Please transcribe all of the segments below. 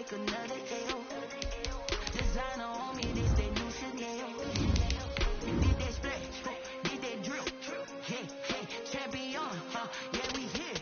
take another L. Designer on me, this that new Chanel. Did that splash, did that drip. Yeah, champion, yeah, we here.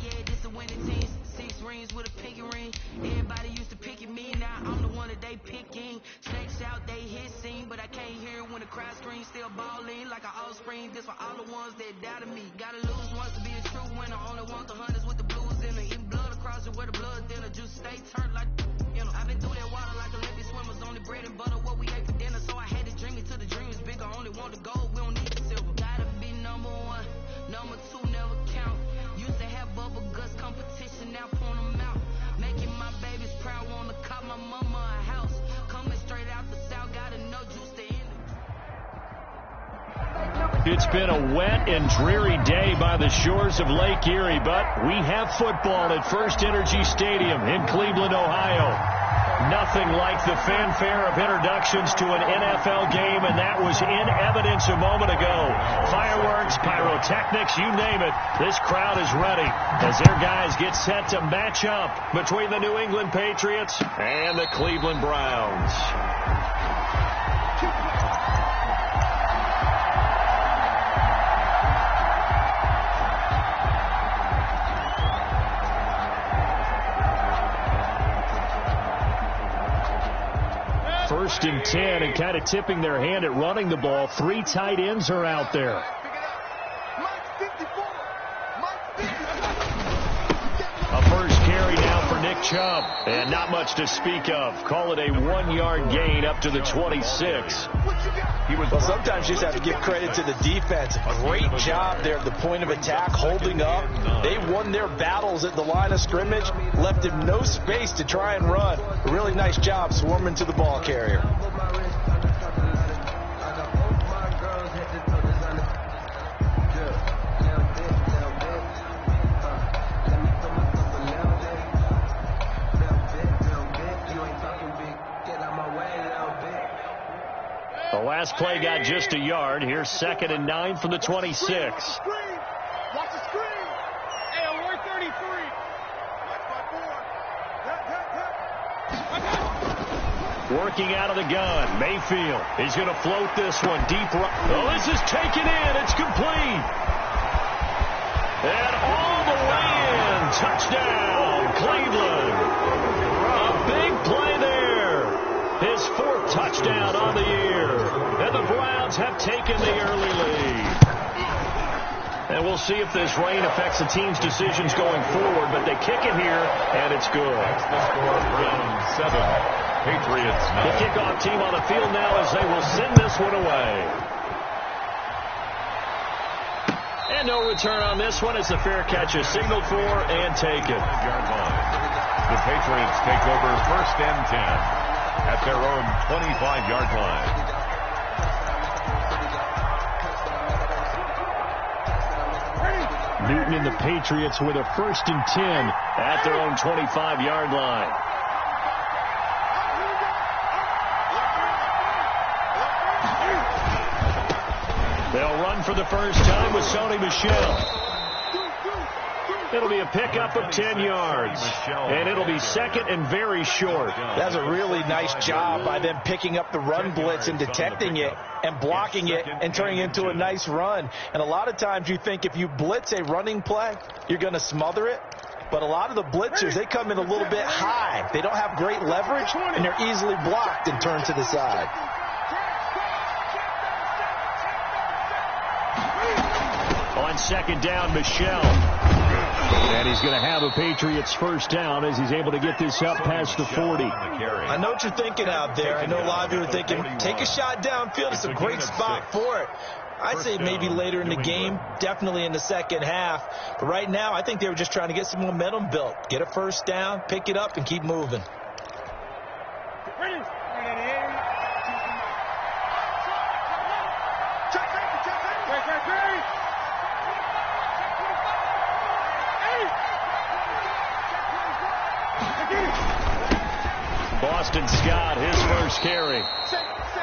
Yeah, this a winning team. 6 rings with a pinky ring. Everybody used to pick at me, now I'm the one that they picking. Snakes out, they hit scene, but I can't hear it when the crowd screams. Still balling like an offspring. This for all the ones that doubted me. Gotta lose once to be a true winner. Only want the hunters with the blues in it. Eating blood across it where the blood dinner. Juice stay turned like, you know. I've been through that water like Olympic swimmers. Only bread and butter, what we ate for dinner. So I had to dream it till the dream is bigger. Only want the gold, we don't need the silver. Gotta be number 1, number 2 never count. Used to have bubble guts competition, now point them out. Making my babies proud, wanna cop my mama a house. Coming straight out the south, gotta know juice to end it. It's been a wet and dreary day by the shores of Lake Erie, but we have football at First Energy Stadium in Cleveland, Ohio. Nothing like the fanfare of introductions to an NFL game, and that was in evidence a moment ago. Fireworks, pyrotechnics, you name it. This crowd is ready as their guys get set to match up between the New England Patriots and the Cleveland Browns. First and 10, and kind of tipping their hand at running the ball. 3 tight ends are out there. A first carry now for Nick Chubb, and not much to speak of. Call it a 1-yard gain up to the 26. Well, sometimes you just have to give credit to the defense. Great job there at the point of attack, holding up. They won their battles at the line of scrimmage, left him no space to try and run. A really nice job swarming to the ball carrier. The last play got just a yard. Here's 2nd and 9 from the 26. Watch the screen. Hey, alert 33. Working out of the gun. Mayfield. He's going to float this one deep. Oh, this is taken in. It's complete. And all the way in. Touchdown, Cleveland. A big play there. His 4th touchdown on the year. And the Browns have taken the early lead. And we'll see if this rain affects the team's decisions going forward, but they kick it here, and it's good. Browns 7, Patriots 9. The kickoff team on the field now as they will send this one away. And no return on this one as the fair catch is signaled for and taken. The Patriots take over 1st and 10. At their own 25-yard line. Newton and the Patriots with a 1st and 10 at their own 25-yard line. They'll run for the first time with Sony Michel. It'll be a pickup of 10 yards, and it'll be 2nd and very short. That's a really nice job by them picking up the run blitz and detecting it and blocking it and turning it into a nice run. And a lot of times you think if you blitz a running play, you're going to smother it. But a lot of the blitzers, they come in a little bit high. They don't have great leverage, and they're easily blocked and turned to the side. On 2nd down, Michel. And he's going to have a Patriots first down as he's able to get this up past the 40. I know what you're thinking out there. I know a lot of you are thinking, take a shot downfield. It's a great spot for it. I'd say maybe later in the game, definitely in the second half. But right now, I think they were just trying to get some momentum built. Get a first down, pick it up, and keep moving. Boston Scott, his first carry.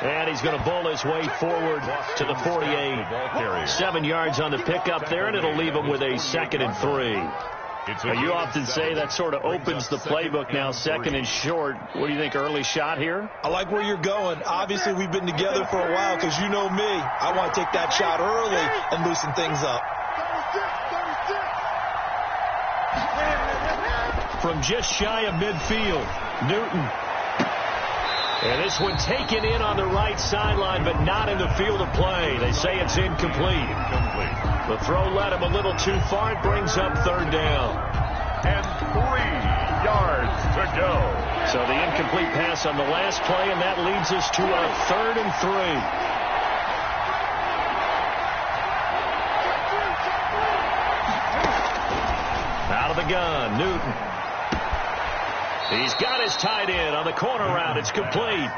And he's going to bowl his way forward to the 48. 7 yards on the pickup there, and it'll leave him with a 2nd and 3. You often say that sort of opens the playbook now, second and short. What do you think, early shot here? I like where you're going. Obviously, we've been together for a while because you know me. I want to take that shot early and loosen things up. From just shy of midfield, Newton. And this one taken in on the right sideline, but not in the field of play. They say it's incomplete. The throw led him a little too far. It brings up third down. And 3 yards to go. So the incomplete pass on the last play, and that leads us to a 3rd and 3. Out of the gun, Newton. He's got his tight end on the corner route. It's complete.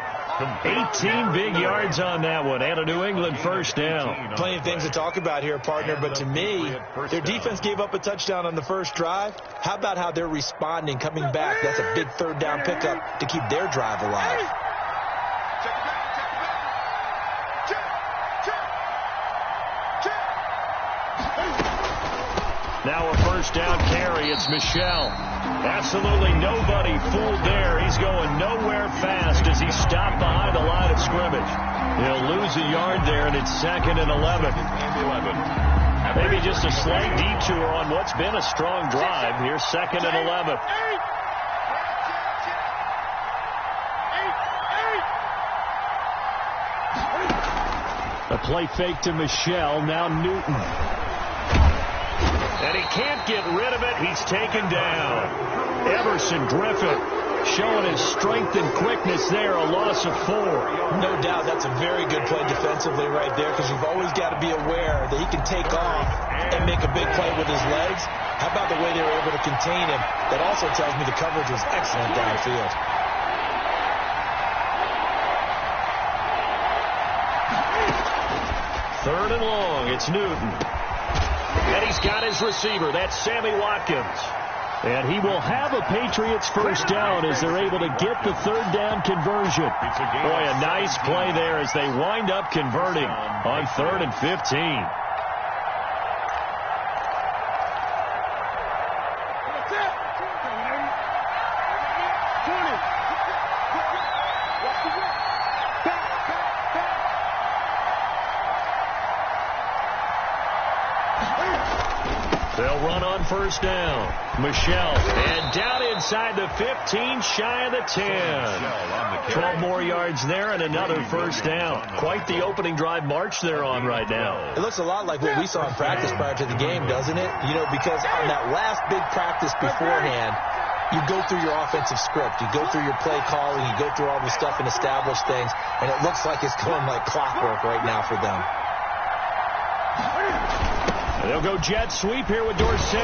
18 big yards on that one, and a New England first down. Plenty of things to talk about here, partner, but to me, their defense gave up a touchdown on the first drive. How about how they're responding, coming back? That's a big 3rd down pickup to keep their drive alive. Now a first down carry. It's Michel. Absolutely nobody fooled there. He's going nowhere fast as he stopped behind the line of scrimmage. He'll lose a yard there, and it's 2nd and 11. Maybe just a slight detour on what's been a strong drive. Here's 2nd and 11. A play fake to Michel. Now Newton. And he can't get rid of it. He's taken down. Everson Griffin showing his strength and quickness there. A loss of 4. No doubt that's a very good play defensively right there, because you've always got to be aware that he can take off and make a big play with his legs. How about the way they were able to contain him? That also tells me the coverage was excellent downfield. Third and long. It's Newton. And he's got his receiver. That's Sammy Watkins. And he will have a Patriots first down as they're able to get the 3rd down conversion. Boy, a nice play there as they wind up converting on 3rd and 15. They'll run on first down. Michel, and down inside the 15, shy of the 10. 12 more yards there and another first down. Quite the opening drive march they're on right now. It looks a lot like what we saw in practice prior to the game, doesn't it? You know, because on that last big practice beforehand, you go through your offensive script. You go through your play calling. You go through all the stuff and establish things. And it looks like it's going like clockwork right now for them. They'll go jet sweep here with Dorsett.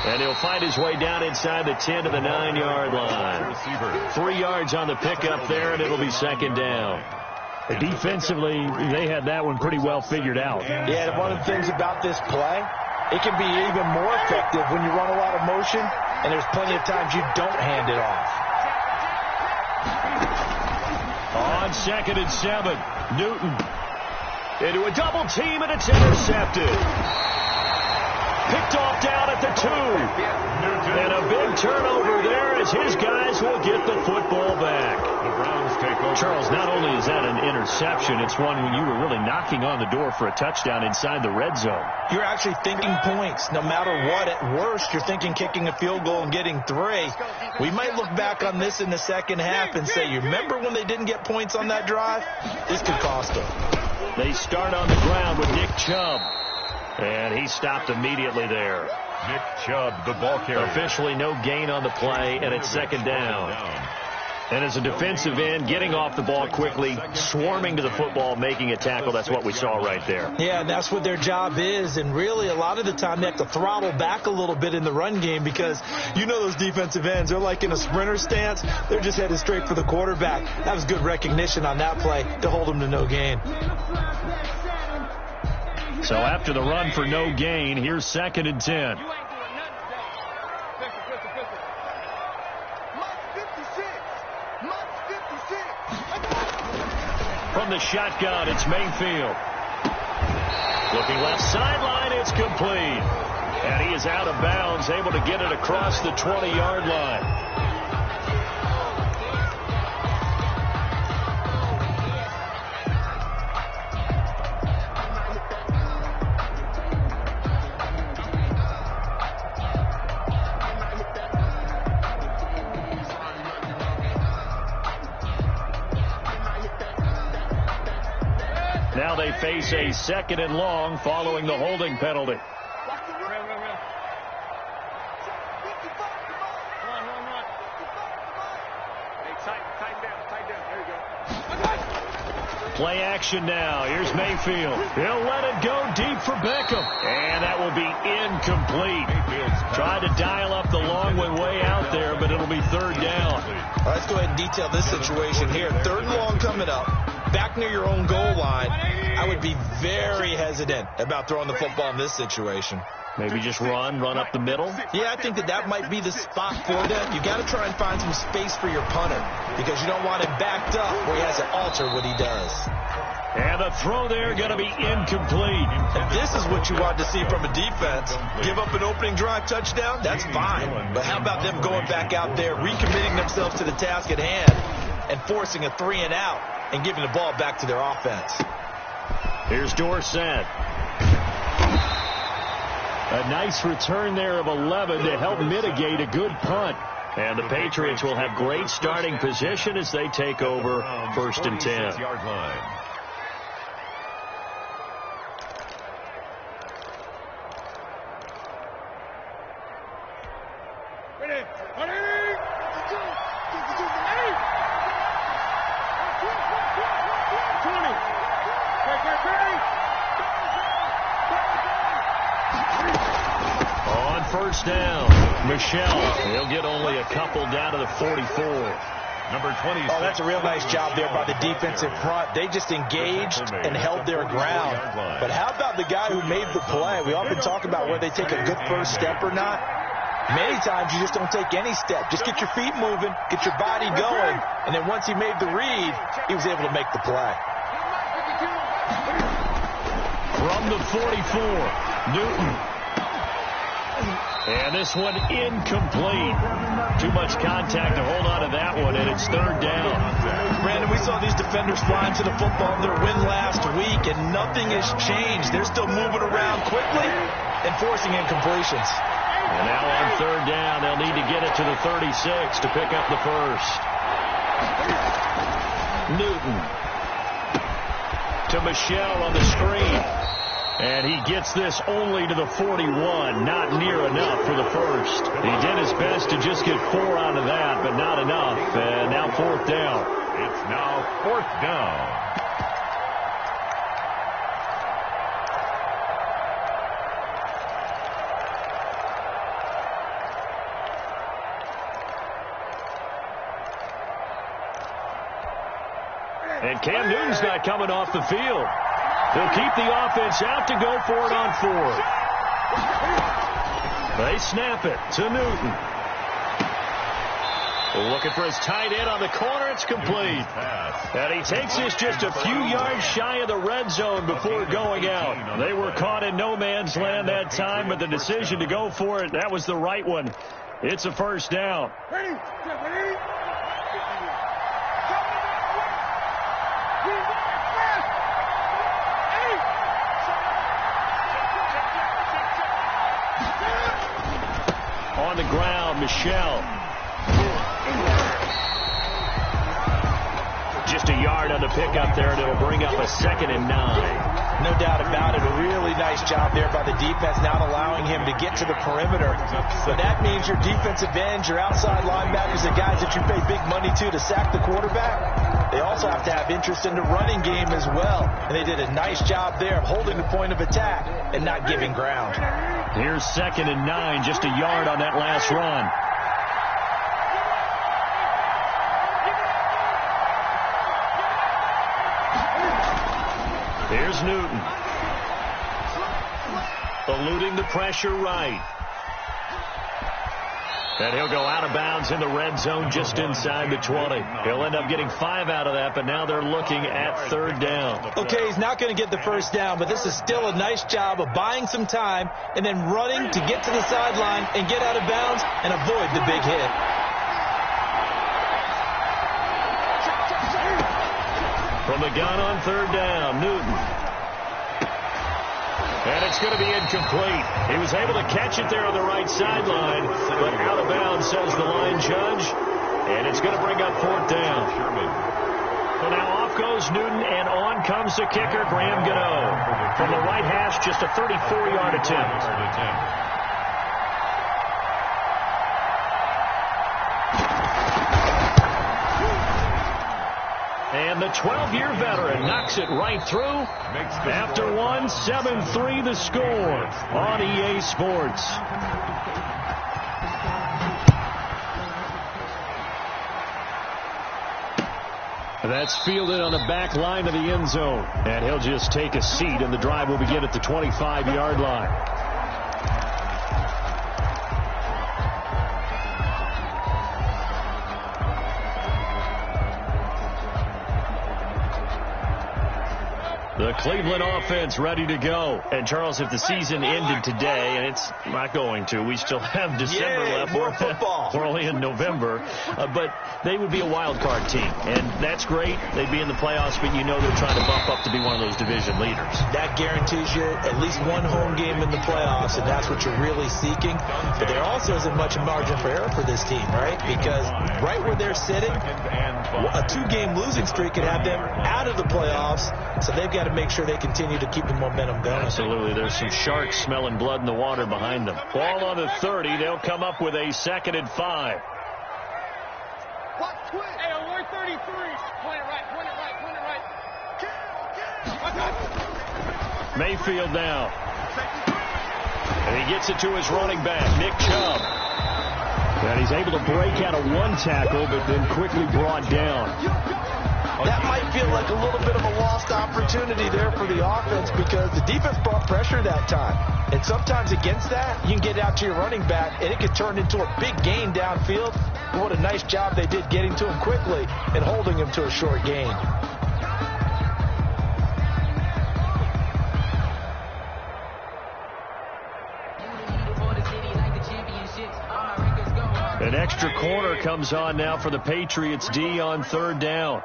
And he'll find his way down inside the 10 to the 9-yard line. 3 yards on the pickup there, and it'll be 2nd down. Defensively, they had that one pretty well figured out. Yeah, and one of the things about this play, it can be even more effective when you run a lot of motion, and there's plenty of times you don't hand it off. On 2nd and 7, Newton into a double team, and it's intercepted. Picked off down at the 2. And a big turnover there as his guys will get the football back. The Browns take over. Charles, not only is that an interception, it's one when you were really knocking on the door for a touchdown inside the red zone. You're actually thinking points. No matter what, at worst, you're thinking kicking a field goal and getting 3. We might look back on this in the second half and say, you remember when they didn't get points on that drive? This could cost them. They start on the ground with Nick Chubb. And he stopped immediately there. Nick Chubb, the ball carrier. Officially no gain on the play, and it's 2nd down. And as a defensive end, getting off the ball quickly, swarming to the football, making a tackle, that's what we saw right there. Yeah, and that's what their job is. And really, a lot of the time, they have to throttle back a little bit in the run game because you know those defensive ends, they're like in a sprinter stance. They're just headed straight for the quarterback. That was good recognition on that play to hold them to no gain. So after the run for no gain, here's 2nd and 10. From the shotgun, it's Mayfield. Looking left sideline, it's complete. And he is out of bounds, able to get it across the 20-yard line. Now they face a 2nd and long following the holding penalty. Play action now. Here's Mayfield. He'll let it go deep for Beckham. And that will be incomplete. Tried to dial up the long one way out there, but it'll be 3rd down. All right, let's go ahead and detail this situation here. 3rd and long coming up. Back near your own goal line. I would be very hesitant about throwing the football in this situation. Maybe just run up the middle? Yeah, I think that might be the spot for them. You got to try and find some space for your punter because you don't want him backed up where he has to alter what he does. And the throw there going to be incomplete. And this is what you want to see from a defense. Give up an opening drive touchdown, that's fine. But how about them going back out there, recommitting themselves to the task at hand, and forcing a 3-and-out and giving the ball back to their offense? Here's Dorsett. A nice return there of 11 to help mitigate a good punt. And the Patriots will have great starting position as they take over 1st and 10. On 1st down, Michelle. He'll get only a couple down to the 44. Number 20. Oh, that's a real nice job there by the defensive front. They just engaged and held their ground. But how about the guy who made the play? We often talk about whether they take a good first step or not. Many times you just don't take any step. Just get your feet moving, get your body going, and then once he made the read, he was able to make the play. From the 44, Newton. And this one incomplete. Too much contact to hold on to that one, and it's 3rd down. Brandon, we saw these defenders flying to the football in their win last week, and nothing has changed. They're still moving around quickly and forcing incompletions. And now on 3rd down, they'll need to get it to the 36 to pick up the 1st. Newton to Michelle on the screen. And he gets this only to the 41, not near enough for the 1st. He did his best to just get 4 out of that, but not enough. And now 4th down. It's now 4th down. And Cam Newton's not coming off the field. They'll keep the offense out to go for it on 4th. They snap it to Newton. Looking for his tight end on the corner. It's complete. And he takes this just a few yards shy of the red zone before going out. They were caught in no man's land that time, but the decision to go for it, that was the right one. It's a 1st down. On the ground, Michelle. Just a yard on the pickup there, and it'll bring up a 2nd and 9. No doubt about it. A really nice job there by the defense, not allowing him to get to the perimeter. But that means your defensive ends, your outside linebackers, the guys that you pay big money to sack the quarterback, they also have to have interest in the running game as well. And they did a nice job there of holding the point of attack and not giving ground. Here's 2nd and 9, just a yard on that last run. Here's Newton. Eluding the pressure right. And he'll go out of bounds in the red zone just inside the 20. He'll end up getting 5 out of that, but now they're looking at 3rd down. Okay, he's not going to get the first down, but this is still a nice job of buying some time and then running to get to the sideline and get out of bounds and avoid the big hit. From the gun on 3rd down, Newton. And it's going to be incomplete. He was able to catch it there on the right sideline, but out of bounds, says the line judge. And it's going to bring up 4th down. So now off goes Newton, and on comes the kicker, Graham Gano. From the right hash, just a 34-yard attempt. And the 12-year veteran knocks it right through. After one, 7-3 the score on EA Sports. That's fielded on the back line of the end zone. And he'll just take a seat, and the drive will begin at the 25-yard line. The Cleveland offense ready to go. And, Charles, if the season ended today, and it's not going to, we still have December left. More football. We're only in November. But they would be a wild card team. And that's great. They'd be in the playoffs, but you know they're trying to bump up to be one of those division leaders. That guarantees you at least one home game in the playoffs, and that's what you're really seeking. But there also isn't much margin for error for this team, right? Because right where they're sitting, a 2-game losing streak could have them out of the playoffs, so they've got to make sure they continue to keep the momentum going. Absolutely. There's some sharks smelling blood in the water behind them. Ball on the 30. They'll come up with a 2nd and 5. Hey, alert 33. Point it right, point it right, point it right. Mayfield now. And he gets it to his running back, Nick Chubb. And he's able to break out of one tackle, but then quickly brought down. That might feel like a little bit of a lost opportunity there for the offense because the defense brought pressure that time. And sometimes against that, you can get out to your running back, and it could turn into a big gain downfield. But what a nice job they did getting to him quickly and holding him to a short gain. An extra corner comes on now for the Patriots D on 3rd down.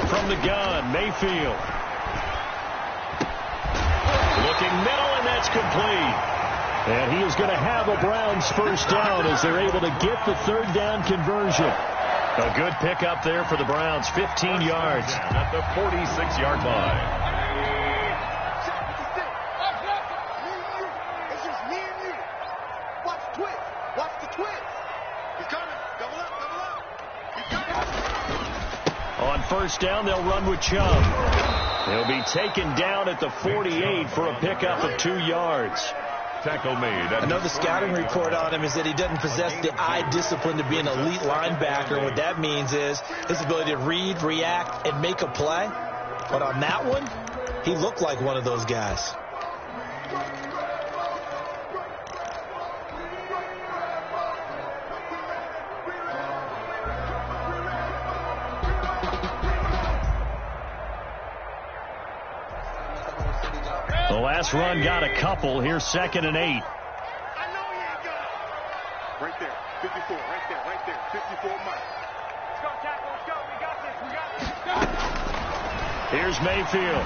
From the gun, Mayfield. Looking middle, and that's complete. And he is going to have a Browns first down as they're able to get the 3rd down conversion. A good pickup there for the Browns, 15 yards. At the 46-yard line. It's just me and you. Watch the twist. Watch the twist. He's coming. Double up, double up. He's coming. On 1st down, they'll run with Chubb. He'll be taken down at the 48 for a pickup of 2 yards. Tackle made. I know the scouting report on him is that he doesn't possess the eye discipline to be an elite linebacker. What that means is his ability to read, react, and make a play. But on that one, he looked like one of those guys. The last run got a couple. Here's 2nd and 8. I know he ain't got it. Right there. 54. Right there. Right there. 54 Mike. Let's go, tackle. Let's go. We got this. We got this. Here's Mayfield.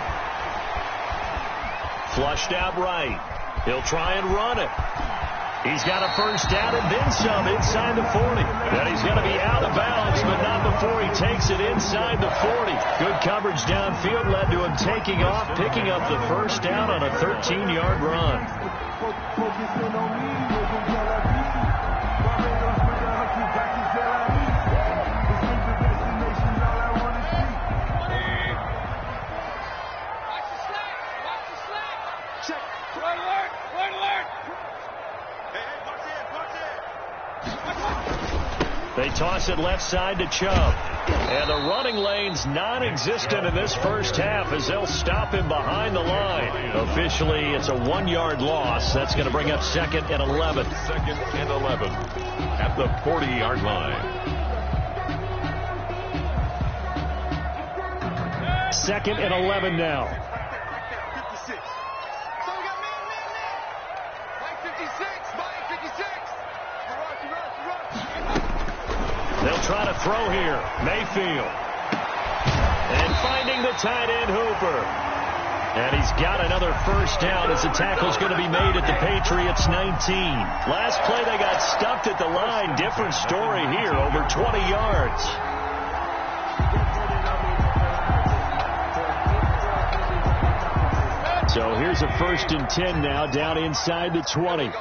Flushed out right. He'll try and run it. He's got a first down and then some inside the 40. Then he's going to be out of bounds, but not before he takes it inside the 40. Good coverage downfield led to him taking off, picking up the first down on a 13-yard run. They toss it left side to Chubb. And the running lane's non-existent in this first half as they'll stop him behind the line. Officially, it's a 1-yard loss. That's going to bring up 2nd and 11. 2nd and 11 at the 40-yard line. 2nd and 11 now. 56. So we got man. Mike 56. Mike 56. They'll try to throw here. Mayfield. And finding the tight end, Hooper. And he's got another first down as the tackle's going to be made at the Patriots 19. Last play they got stuffed at the line. Different story here, over 20 yards. So here's a 1st and 10 now, down inside the 20.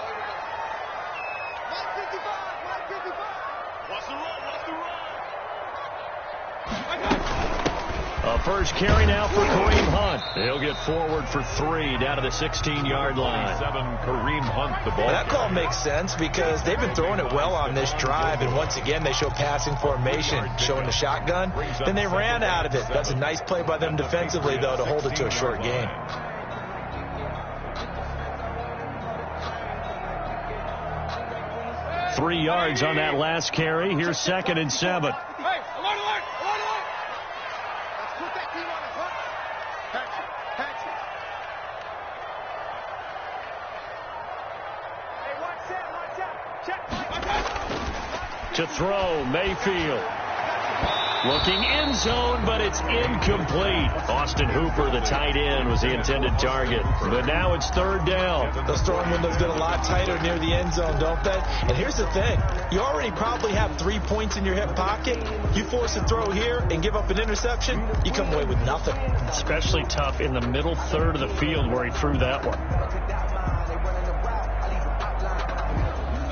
A first carry now for Kareem Hunt. He'll get forward for 3 down to the 16-yard line. 7, Kareem Hunt, the ball. That call makes sense because they've been throwing it well on this drive, and once again they show passing formation, showing the shotgun. Then they ran out of it. That's a nice play by them defensively, though, to hold it to a short game. Three yards on that last carry. Here's 2nd and 7. Hey, alert. Let's put that team on the front. Catch it. Hey, watch out. Check. To throw, Mayfield. Looking end zone, but it's incomplete. Austin Hooper, the tight end, was the intended target. But now it's 3rd down. Those throwing windows get a lot tighter near the end zone, don't they? And here's the thing. You already probably have 3 points in your hip pocket. You force a throw here and give up an interception, you come away with nothing. Especially tough in the middle third of the field where he threw that one.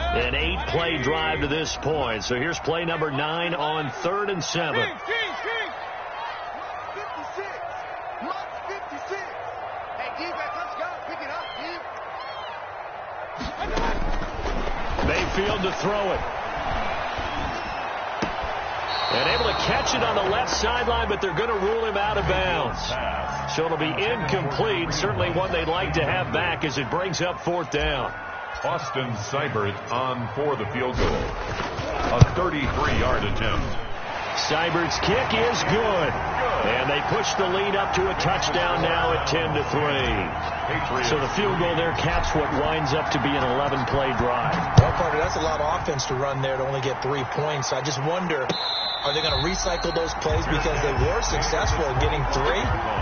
An 8-play drive to this point. So here's play number 9 on 3rd and 7. King. 56. Hey, defense, let's go. Pick it up, Steve. Mayfield to throw it. And able to catch it on the left sideline, but they're going to rule him out of bounds. So it'll be incomplete. Certainly one they'd like to have back as it brings up 4th down. Austin Seibert on for the field goal. A 33-yard attempt. Seibert's kick is good. And they push the lead up to a touchdown now at 10-3. So the field goal there caps what winds up to be an 11-play drive. Well, Carter, that's a lot of offense to run there to only get 3 points. I just wonder, are they going to recycle those plays because they were successful in getting 3?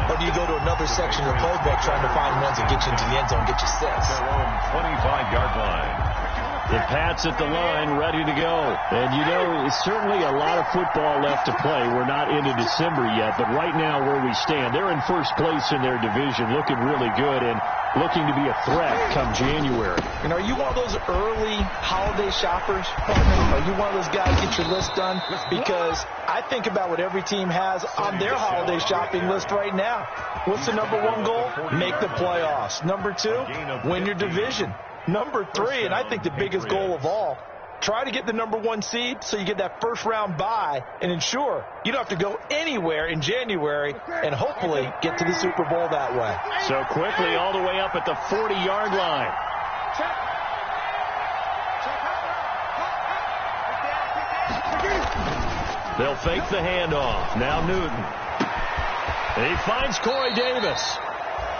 Or do you go to another section of the playbook trying to find ones that get you into the end zone, get you 6? Their own 25-yard line. The Pats at the line, ready to go. And, you know, it's certainly a lot of football left to play. We're not into December yet, but right now where we stand, they're in first place in their division, looking really good and looking to be a threat come January. And are you one of those early holiday shoppers? Are you one of those guys get your list done? Because I think about what every team has on their holiday shopping list right now. What's the number 1 goal? Make the playoffs. Number 2, win your division. Number 3, and I think the biggest goal of all, try to get the number 1 seed so you get that first round bye and ensure you don't have to go anywhere in January and hopefully get to the Super Bowl that way. So quickly all the way up at the 40-yard line. They'll fake the handoff. Now Newton. And he finds Corey Davis.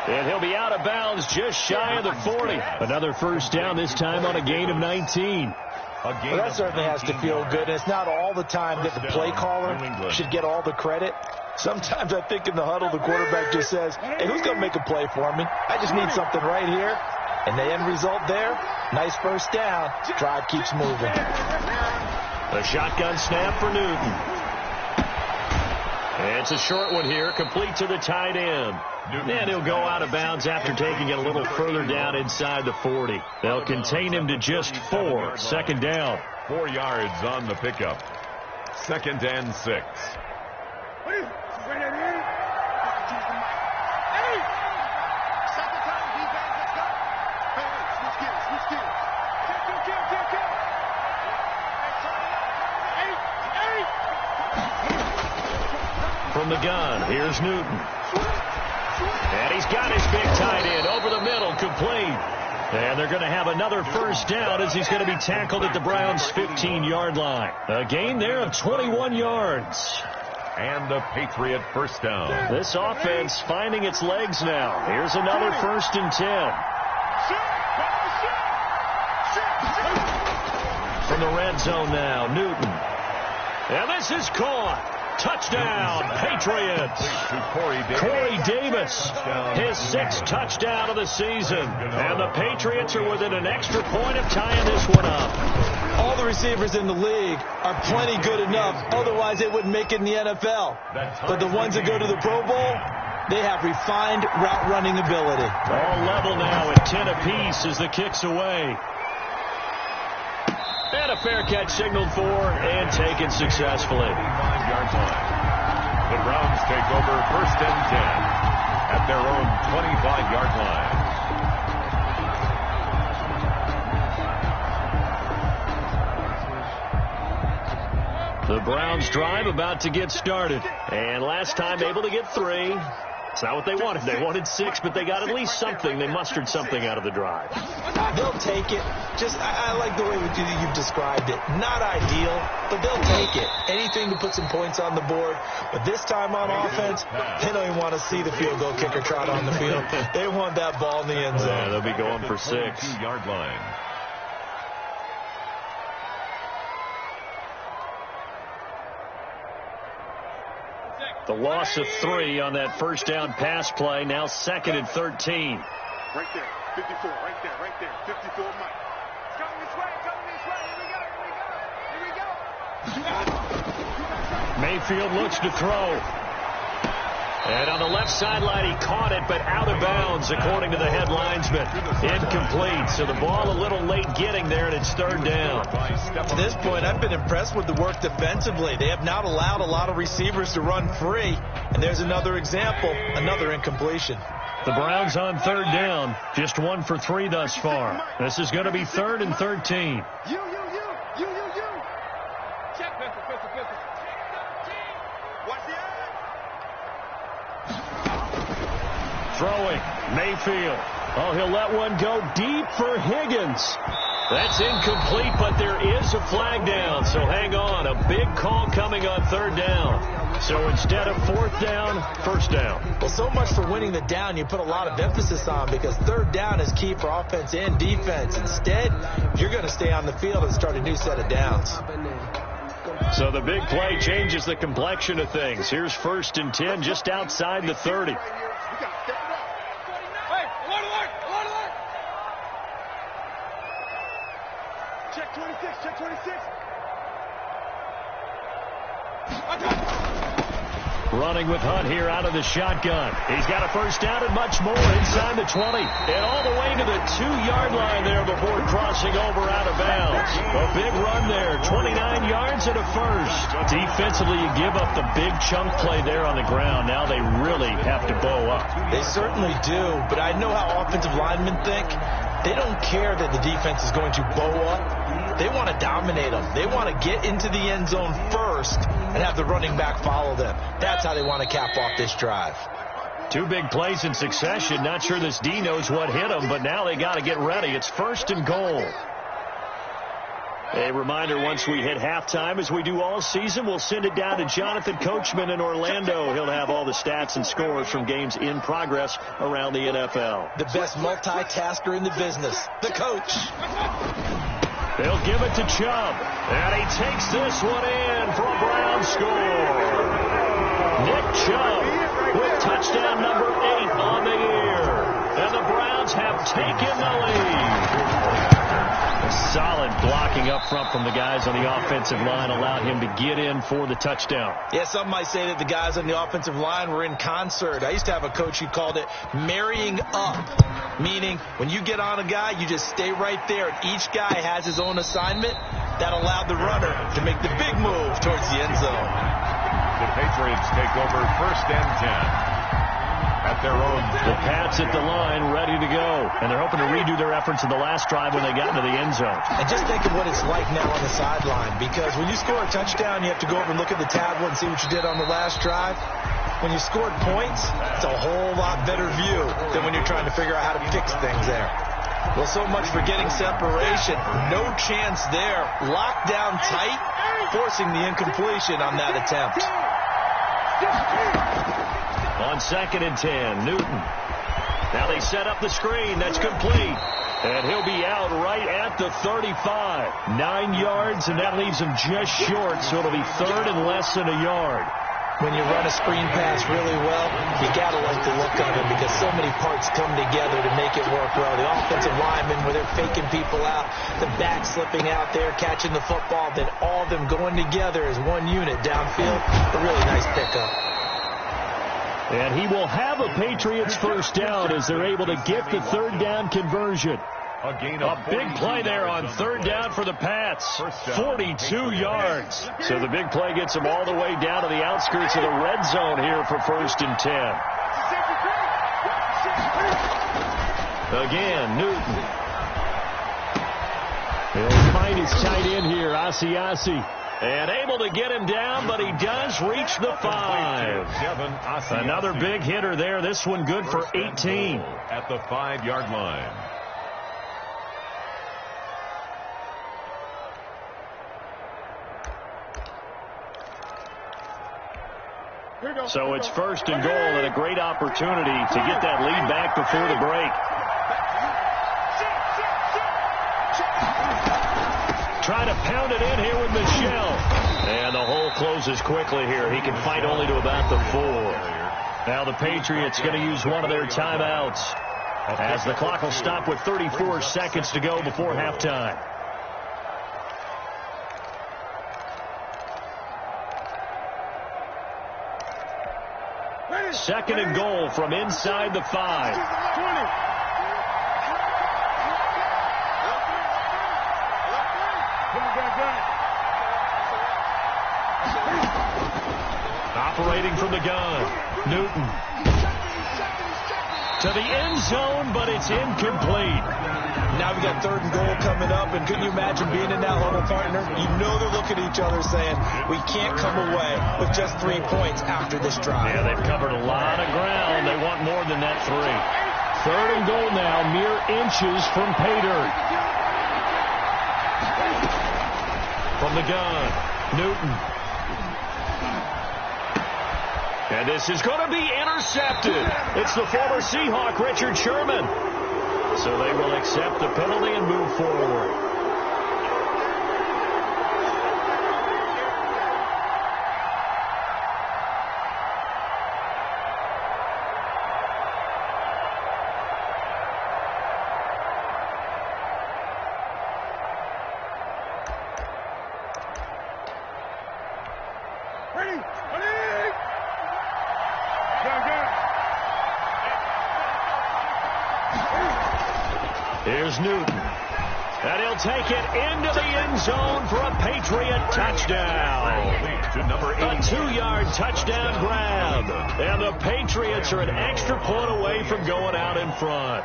And he'll be out of bounds just shy of the 40. Another first down, this time on a gain of 19. Well, that certainly has to feel good. And it's not all the time that the play caller should get all the credit. Sometimes I think in the huddle, the quarterback just says, hey, who's going to make a play for me? I just need something right here. And the end result there, nice first down. Drive keeps moving. A shotgun snap for Newton. And it's a short one here, complete to the tight end. And he'll go out of bounds after taking it a little further down inside the 40. They'll contain him to just 4. 2nd down. 4 yards on the pickup. 2nd and 6. From the gun, here's Newton. And he's got his big tight end over the middle, complete. And they're going to have another first down as he's going to be tackled at the Browns' 15-yard line. A gain there of 21 yards. And a Patriot first down. This offense finding its legs now. Here's another 1st and 10. From the red zone now, Newton. And this is caught. Touchdown, Patriots. Corey Davis, his 6th touchdown of the season. And the Patriots are within an extra point of tying this one up. All the receivers in the league are plenty good enough. Otherwise, they wouldn't make it in the NFL. But the ones that go to the Pro Bowl, they have refined route running ability. All level now at 10 apiece as the kick's away. And a fair catch signaled for and taken successfully. 9-yard line. The Browns take over 1st and 10 at their own 25-yard line. The Browns drive about to get started. And last time able to get 3. It's not what they wanted. They wanted 6, but they got at least something. They mustered something out of the drive. They'll take it. I like the way you've described it. Not ideal, but they'll take it. Anything to put some points on the board. But this time on offense, they don't even want to see the field goal kicker trot on the field. They want that ball in the end zone. Yeah, they'll be going for 6. 2-yard line. The loss of 3 on that first down pass play. Now 2nd and 13. Right there, 54, right there, 54 Mike. It's coming this way, here we go. Mayfield looks to throw. And on the left sideline, he caught it, but out of bounds, according to the head linesman. Incomplete. So the ball a little late getting there, and it's 3rd down. To this point, I've been impressed with the work defensively. They have not allowed a lot of receivers to run free. And there's another example, another incompletion. The Browns on 3rd down. Just 1 for 3 thus far. This is going to be 3rd and 13. You. Check, pistol. Watch the eye. Throwing, Mayfield. Oh, he'll let one go deep for Higgins. That's incomplete, but there is a flag down, so hang on. A big call coming on 3rd down. So instead of 4th down, 1st down. Well, so much for winning the down you put a lot of emphasis on, because 3rd down is key for offense and defense. Instead, you're going to stay on the field and start a new set of downs. So the big play changes the complexion of things. Here's 1st and 10 just outside the 30. We got to step it up. Hey, alert. Check 26. Running with Hunt here out of the shotgun. He's got a first down and much more inside the 20. And all the way to the 2-yard line there before crossing over out of bounds. A big run there. 29 yards and a first. Defensively, you give up the big chunk play there on the ground. Now they really have to bow up. They certainly do, but I know how offensive linemen think. They don't care that the defense is going to bow up. They want to dominate them. They want to get into the end zone first and have the running back follow them. That's how they want to cap off this drive. 2 big plays in succession. Not sure this D knows what hit them, but now they got to get ready. It's 1st and goal. A reminder, once we hit halftime, as we do all season, we'll send it down to Jonathan Coachman in Orlando. He'll have all the stats and scores from games in progress around the NFL. The best multitasker in the business, the coach. They'll give it to Chubb, and he takes this one in for a Brown score. Nick Chubb with touchdown number 8 on the year, and the Browns have taken the lead. A solid blocking up front from the guys on the offensive line allowed him to get in for the touchdown. Yeah, some might say that the guys on the offensive line were in concert. I used to have a coach who called it marrying up, meaning when you get on a guy, you just stay right there. Each guy has his own assignment. That allowed the runner to make the big move towards the end zone. The Patriots take over 1st and 10. At their own. The Pats at the line, ready to go. And they're hoping to redo their efforts in the last drive when they got into the end zone. And just think of what it's like now on the sideline, because when you score a touchdown, you have to go over and look at the tablet and see what you did on the last drive. When you scored points, it's a whole lot better view than when you're trying to figure out how to fix things there. Well, so much for getting separation. No chance there. Locked down tight, forcing the incompletion on that attempt. On 2nd and 10, Newton. Now they set up the screen. That's complete. And he'll be out right at the 35. 9 yards, and that leaves him just short, so it'll be 3rd and less than a yard. When you run a screen pass really well, you got to like the look of it because so many parts come together to make it work well. The offensive linemen, where they're faking people out, the back slipping out there, catching the football, then all of them going together as one unit downfield. A really nice pickup. And he will have a Patriots first down as they're able to get the 3rd down conversion. A big play there on 3rd down for the Pats. 42 yards. So the big play gets them all the way down to the outskirts of the red zone here for 1st and 10. Again, Newton. He'll find his tight end here, Asiasi. And able to get him down, but he does reach the 5. Another big hitter there. This one good for 18. At the 5-yard line. So it's 1st and goal and a great opportunity to get that lead back before the break. Try to pound it in here with Michel. And the hole closes quickly here. He can fight only to about the 4. Now the Patriots going to use one of their timeouts as the clock will stop with 34 seconds to go before halftime. Second and goal from inside the 5. Operating from the gun, Newton. To the end zone, but it's incomplete. Now we got 3rd and goal coming up, and couldn't you imagine being in that huddle, partner? You know they're looking at each other saying, we can't come away with just 3 points after this drive. Yeah, they've covered a lot of ground. They want more than that 3. 3rd and goal now, mere inches from Pater. From the gun, Newton. And this is going to be intercepted. It's the former Seahawk, Richard Sherman. So they will accept the penalty and move forward. Here's Newton. And he'll take it into the end zone for a Patriot touchdown. A 2-yard touchdown grab. And the Patriots are an extra point away from going out in front.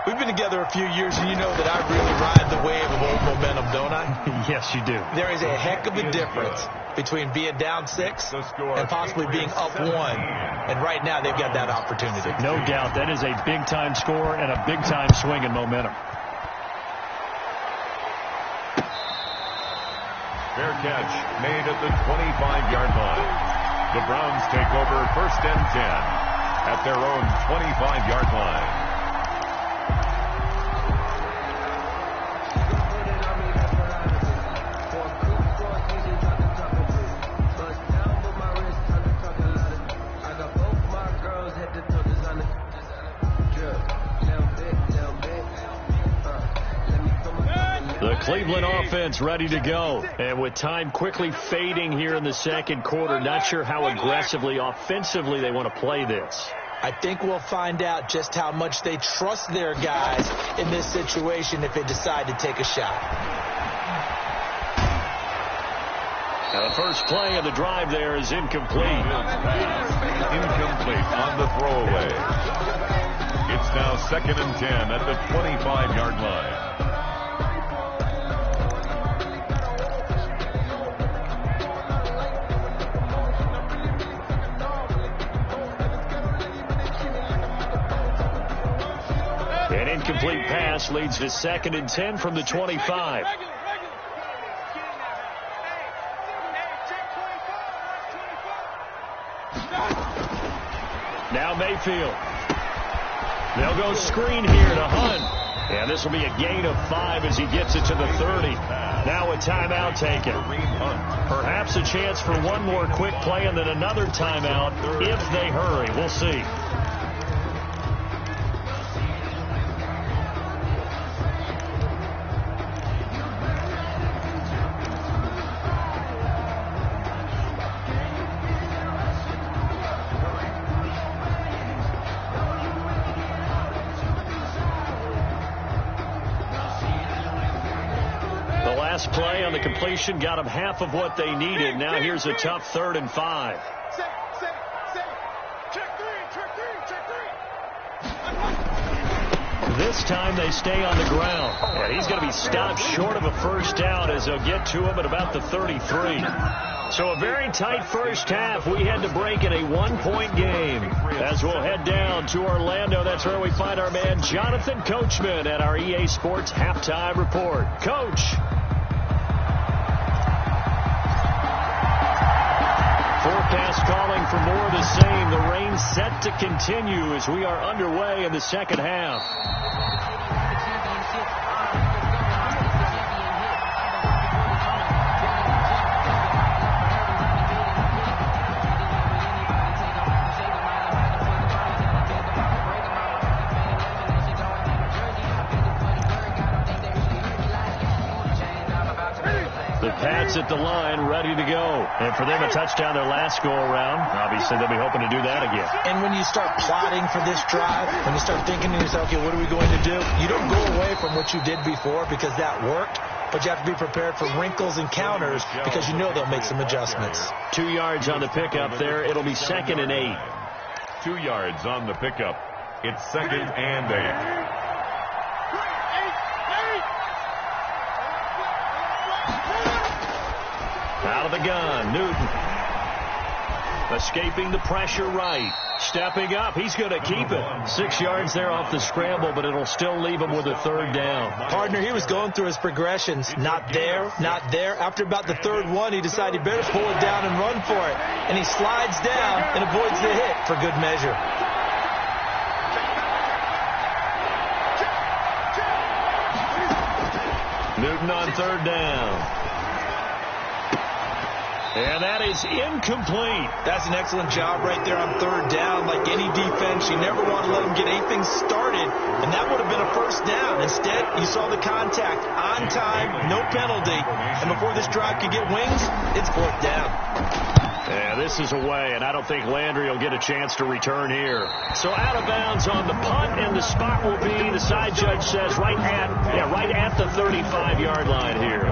We've been together a few years, and you know that I really ride the wave of old momentum, don't I? Yes, you do. There is a heck of a difference between being down 6 and possibly being up 1. And right now, they've got that opportunity. No doubt. That is a big-time score and a big-time swing in momentum. Fair catch made at the 25-yard line. The Browns take over 1st and 10 at their own 25-yard line. The Cleveland offense ready to go. And with time quickly fading here in the 2nd quarter, not sure how aggressively, offensively they want to play this. I think we'll find out just how much they trust their guys in this situation if they decide to take a shot. Now the first play of the drive there is incomplete. Incomplete on the throwaway. It's now 2nd and 10 at the 25-yard line. incomplete pass leads to 2nd and 10 from the 25. Now Mayfield. They'll go screen here to Hunt. And this will be a gain of 5 as he gets it to the 30. Now a timeout taken. Perhaps a chance for one more quick play and then another timeout if they hurry. We'll see. Play on the completion got them half of what they needed. Now here's a tough 3rd and 5. This time they stay on the ground. And he's going to be stopped short of a first down as they'll get to him at about the 33. So a very tight first half. We had to break in a 1-point game. As we'll head down to Orlando, that's where we find our man Jonathan Coachman at our EA Sports Halftime Report. Coach. Forecast calling for more of the same. The rain set to continue as we are underway in the second half. The Pats at the line, ready to go. And for them, a touchdown their last go-around. Obviously, they'll be hoping to do that again. And when you start plotting for this drive, when you start thinking to yourself, okay, what are we going to do? You don't go away from what you did before because that worked, but you have to be prepared for wrinkles and counters because you know they'll make some adjustments. 2 yards on the pickup there. It'll be 2nd and 8. 2 yards on the pickup. It's 2nd and 8. Out of the gun, Newton. Escaping the pressure right. Stepping up, he's going to keep it. 6 yards there off the scramble, but it'll still leave him with a 3rd down. Partner, he was going through his progressions. Not there, not there. After about the 3rd one, he decided he better pull it down and run for it. And he slides down and avoids the hit for good measure. Newton on 3rd down. And that is incomplete. That's an excellent job right there on 3rd down. Like any defense, you never want to let them get anything started, and that would have been a first down. Instead, you saw the contact on time, no penalty, and before this drive could get wings, it's 4th down. Yeah, this is away, and I don't think Landry will get a chance to return here. So out of bounds on the punt, and the spot will be, the side judge says, right at the 35-yard line here.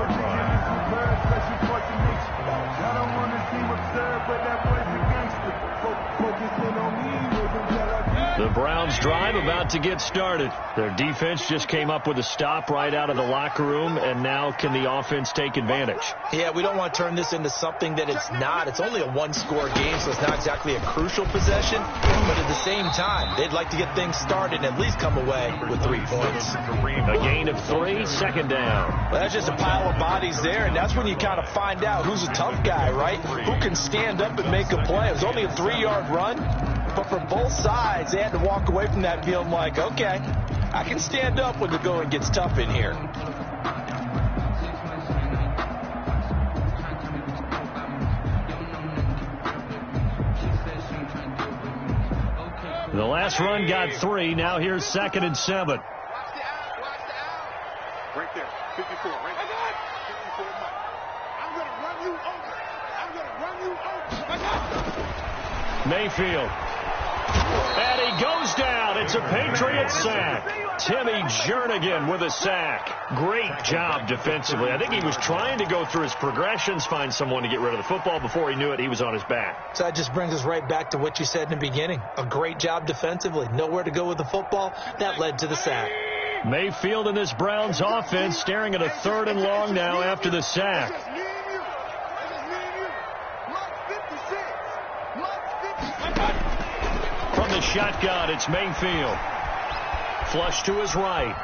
The Browns drive about to get started. Their defense just came up with a stop right out of the locker room, and now can the offense take advantage? Yeah, we don't want to turn this into something that it's not. It's only a 1-score game, so it's not exactly a crucial possession. But at the same time, they'd like to get things started and at least come away with 3 points. A gain of 3, 2nd down. Well, that's just a pile of bodies there, and that's when you kind of find out who's a tough guy, right? Who can stand up and make a play. It was only a 3-yard run, but for both sides, they had to walk away from that feeling like, okay, I can stand up when the going gets tough in here. The last run got 3. Now here's 2nd and 7. Right there, 54, right there. 54, Mike. I'm going to run you over. I'm going to run you over. Mayfield. And he goes down. It's a Patriot sack. Timmy Jernigan with a sack. Great job defensively. I think he was trying to go through his progressions, find someone to get rid of the football. Before he knew it, he was on his back. So that just brings us right back to what you said in the beginning. A great job defensively. Nowhere to go with the football. That led to the sack. Mayfield in this Browns offense staring at a 3rd and long now after the sack. From the shotgun, it's Mayfield. flush to his right.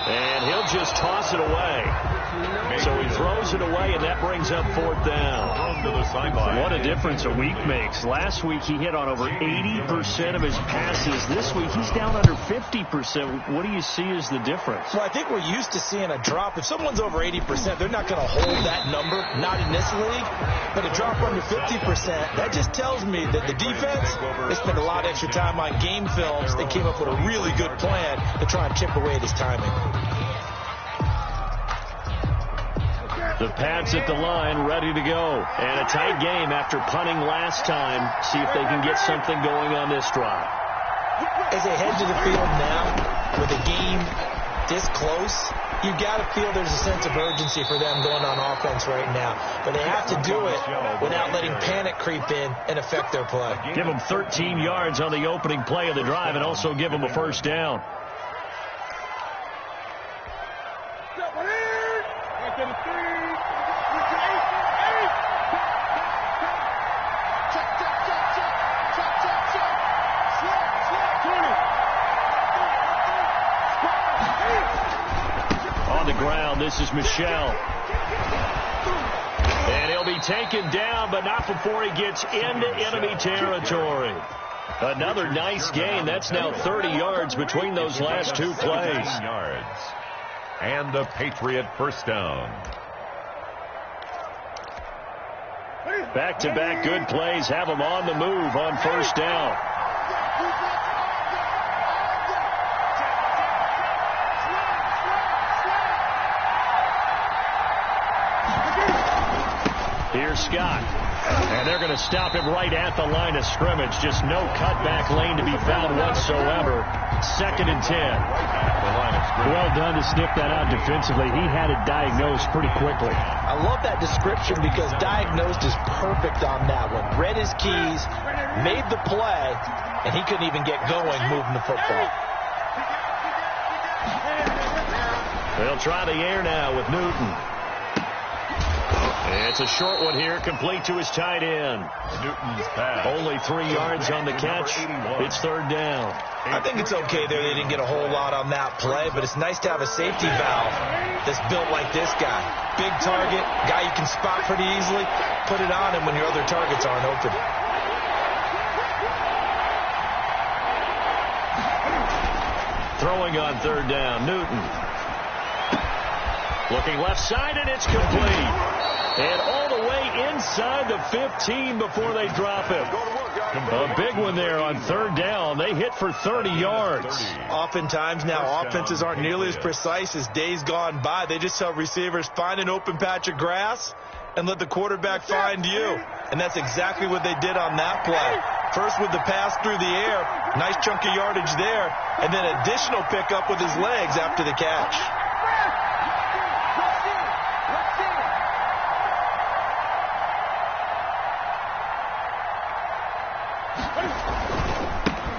And he'll just toss it away. So he throws it away, and that brings up 4th down. To the sideline. What a difference a week makes. Last week he hit on over 80% of his passes. This week he's down under 50%. What do you see as the difference? Well, I think we're used to seeing a drop. If someone's over 80%, they're not going to hold that number, not in this league. But a drop under 50%, that just tells me that the defense, they spent a lot of extra time on game films. They came up with a really good plan to try and chip away at his timing. The Pats at the line, ready to go. And a tight game after punting last time. See if they can get something going on this drive. As they head to the field now, with a game this close, you got to feel there's a sense of urgency for them going on offense right now. But they have to do it without letting panic creep in and affect their play. Give them 13 yards on the opening play of the drive and also give them a 1st down. This is Michel. And he'll be taken down, but not before he gets into enemy territory. Another nice gain. That's now 30 yards between those last 2 plays. Yards. And a Patriot 1st down. Back-to-back good plays have them on the move on 1st down. Here's Scott. And they're going to stop him right at the line of scrimmage. Just no cutback lane to be found whatsoever. 2nd and 10. Well done to snip that out defensively. He had it diagnosed pretty quickly. I love that description because diagnosed is perfect on that one. Read his keys, made the play, and he couldn't even get going moving the football. They'll try the air now with Newton. It's a short one here, complete to his tight end. Newton's pass. Only 3 yards on the catch. It's 3rd down. I think it's okay there. They didn't get a whole lot on that play, but it's nice to have a safety valve that's built like this guy. Big target, guy you can spot pretty easily. Put it on him when your other targets aren't open. Throwing on 3rd down, Newton. Looking left side, and it's complete. And all the way inside the 15 before they drop him. A big one there on 3rd down. They hit for 30 yards. Oftentimes now, offenses aren't nearly as precise as days gone by. They just tell receivers, find an open patch of grass and let the quarterback find you. And that's exactly what they did on that play. First with the pass through the air, nice chunk of yardage there, and then additional pickup with his legs after the catch.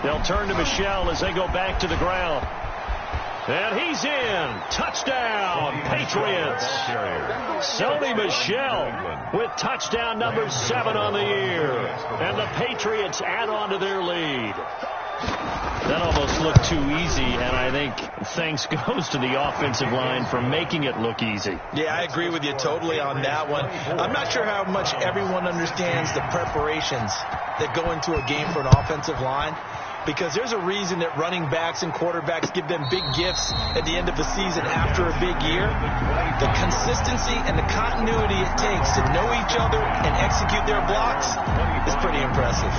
They'll turn to Michel as they go back to the ground. And he's in. Touchdown, Patriots. Sony Michel with touchdown number 7 on the year. And the Patriots add on to their lead. That almost looked too easy, and I think thanks goes to the offensive line for making it look easy. Yeah, I agree with you totally on that one. I'm not sure how much everyone understands the preparations that go into a game for an offensive line, because there's a reason that running backs and quarterbacks give them big gifts at the end of the season after a big year. The consistency and the continuity it takes to know each other and execute their blocks is pretty impressive.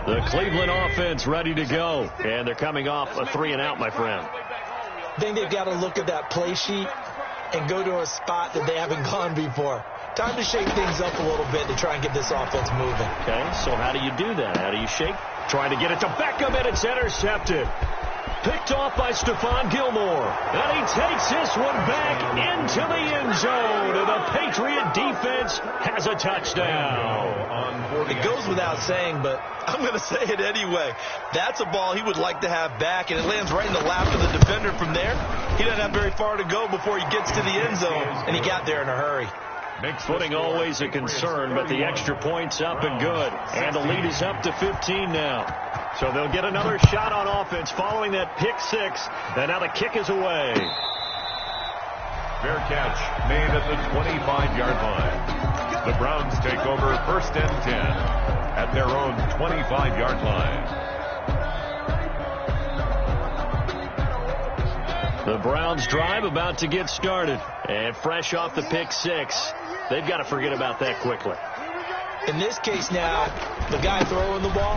The Cleveland offense ready to go, and they're coming off a 3-and-out, my friend. I think they've got to look at that play sheet and go to a spot that they haven't gone before. Time to shake things up a little bit to try and get this offense moving. Okay, so how do you do that? How do you shake? Trying to get it to Beckham, and it's intercepted. Picked off by Stephon Gilmore. And he takes this one back into the end zone. And the Patriot defense has a touchdown. It goes without saying, but I'm going to say it anyway. That's a ball he would like to have back, and it lands right in the lap of the defender from there. He doesn't have very far to go before he gets to the end zone, and he got there in a hurry. Footing always a concern, but the extra point's up and good. And the lead is up to 15 now. So they'll get another shot on offense following that pick six. And now the kick is away. Fair catch made at the 25-yard line. The Browns take over 1st and 10 at their own 25-yard line. The Browns drive about to get started. And fresh off the pick six, they've got to forget about that quickly. In this case now, the guy throwing the ball,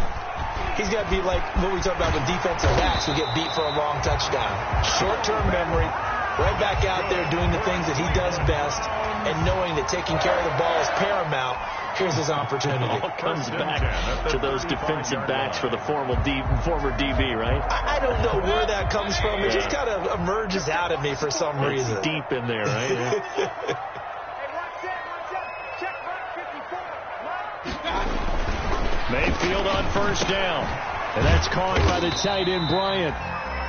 he's got to be like what we talk about with defensive backs who get beat for a long touchdown. Short-term memory, right back out there doing the things that he does best, and knowing that taking care of the ball is paramount. Here's his opportunity. It all comes back to those defensive backs for the former DB, right? I don't know where that comes from. It just kind of emerges out of me for some reason. It's deep in there, right? Mayfield on first down. And that's caught by the tight end, Bryant.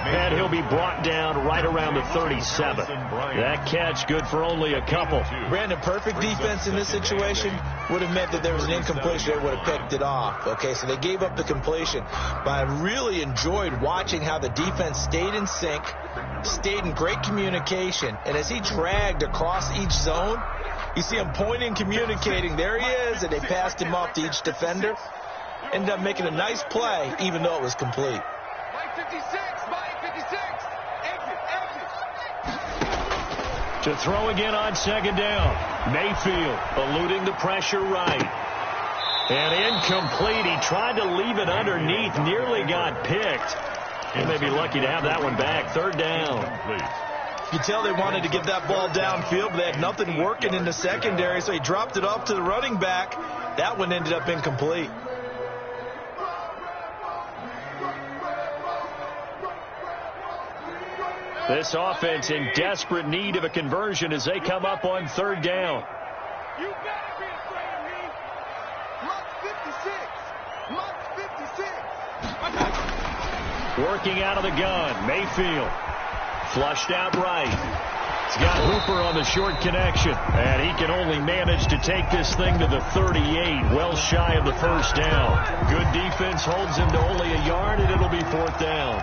And he'll be brought down right around the 37. That catch good for only a couple. Brandon, perfect defense in this situation would have meant that there was an incompletion. They would have picked it off. Okay, so they gave up the completion. But I really enjoyed watching how the defense stayed in sync, stayed in great communication. And as he dragged across each zone, you see him pointing, communicating. There he is, and they passed him off to each defender. Ended up making a nice play, even though it was complete. To throw again on second down. Mayfield eluding the pressure right. And incomplete. He tried to leave it underneath. Nearly got picked. He may be lucky to have that one back. Third down. You tell they wanted to get that ball downfield, but they had nothing working in the secondary, so he dropped it off to the running back. That one ended up incomplete. This offense in desperate need of a conversion as they come up on third down. You better be afraid of me. Mark 56. Working out of the gun. Mayfield. Flushed out right. He's got Hooper on the short connection. And he can only manage to take this thing to the 38. Well shy of the first down. Good defense holds him to only a yard, and it'll be fourth down.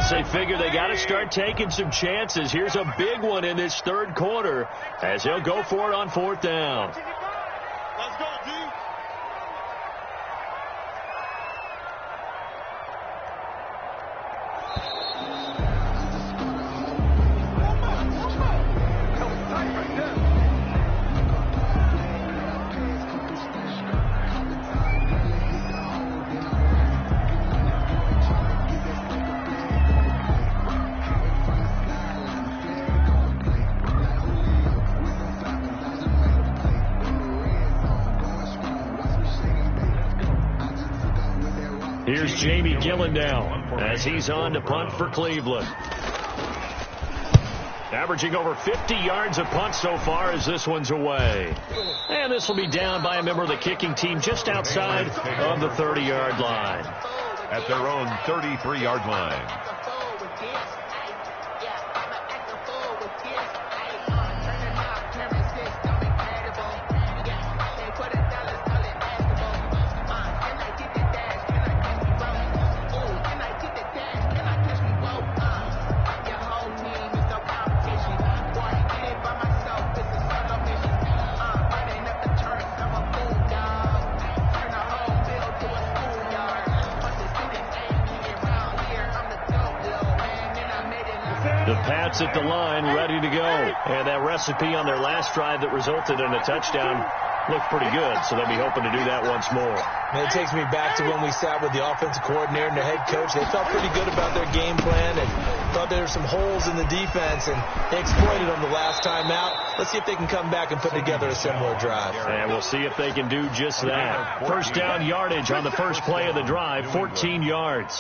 They figure they got to start taking some chances. Here's a big one in this third quarter as he'll go for it on fourth down. Let's go, D. Here's Jamie Gillen now as he's on to punt for Cleveland. Averaging over 50 yards a punt so far as this one's away. And this will be down by a member of the kicking team just outside of the 30-yard line. At their own 33-yard line. The Pats at the line, ready to go. And that recipe on their last drive that resulted in a touchdown looked pretty good, so they'll be hoping to do that once more. And it takes me back to when we sat with the offensive coordinator and the head coach. They felt pretty good about their game plan and thought there were some holes in the defense, and they exploited them the last time out. Let's see if they can come back and put together a similar drive. And we'll see if they can do just that. First down yardage on the first play of the drive, 14 yards.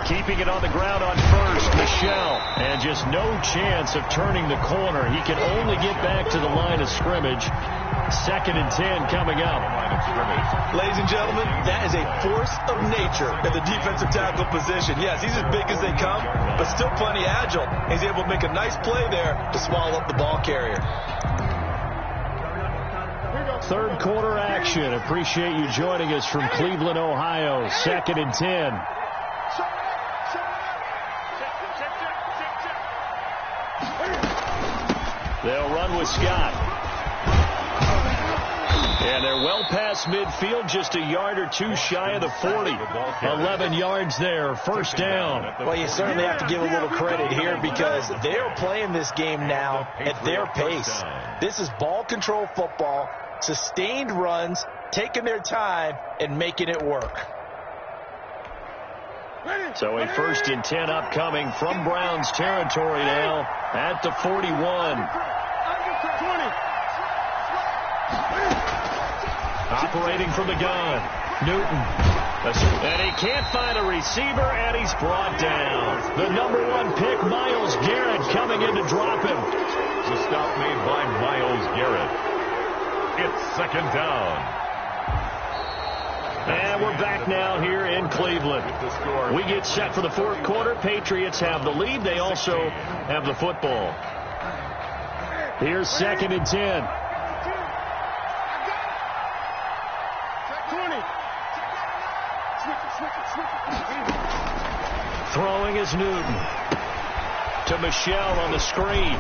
Keeping it on the ground on first, Michel. And just no chance of turning the corner. He can only get back to the line of scrimmage. 2nd and 10 coming up. Ladies and gentlemen, that is a force of nature at the defensive tackle position. Yes, he's as big as they come, but still plenty agile. He's able to make a nice play there to swallow up the ball carrier. Third quarter action. Appreciate you joining us from Cleveland, Ohio. 2nd and 10. They'll run with Scott. And they're well past midfield, just a yard or two shy of the 40. 11 yards there, first down. Well, you certainly have to give a little credit here because they're playing this game now at their pace. This is ball control football, sustained runs, taking their time, and making it work. So a 1st and 10 upcoming from Browns territory now at the 41. Operating from the gun, Newton. And he can't find a receiver, and he's brought down. The #1 pick, Myles Garrett, coming in to drop him. The stop made by Myles Garrett. It's 2nd down. And we're back now here in Cleveland. We get set for the 4th quarter. Patriots have the lead. They also have the football. Here's 2nd and 10. Throwing is Newton to Michel on the screen.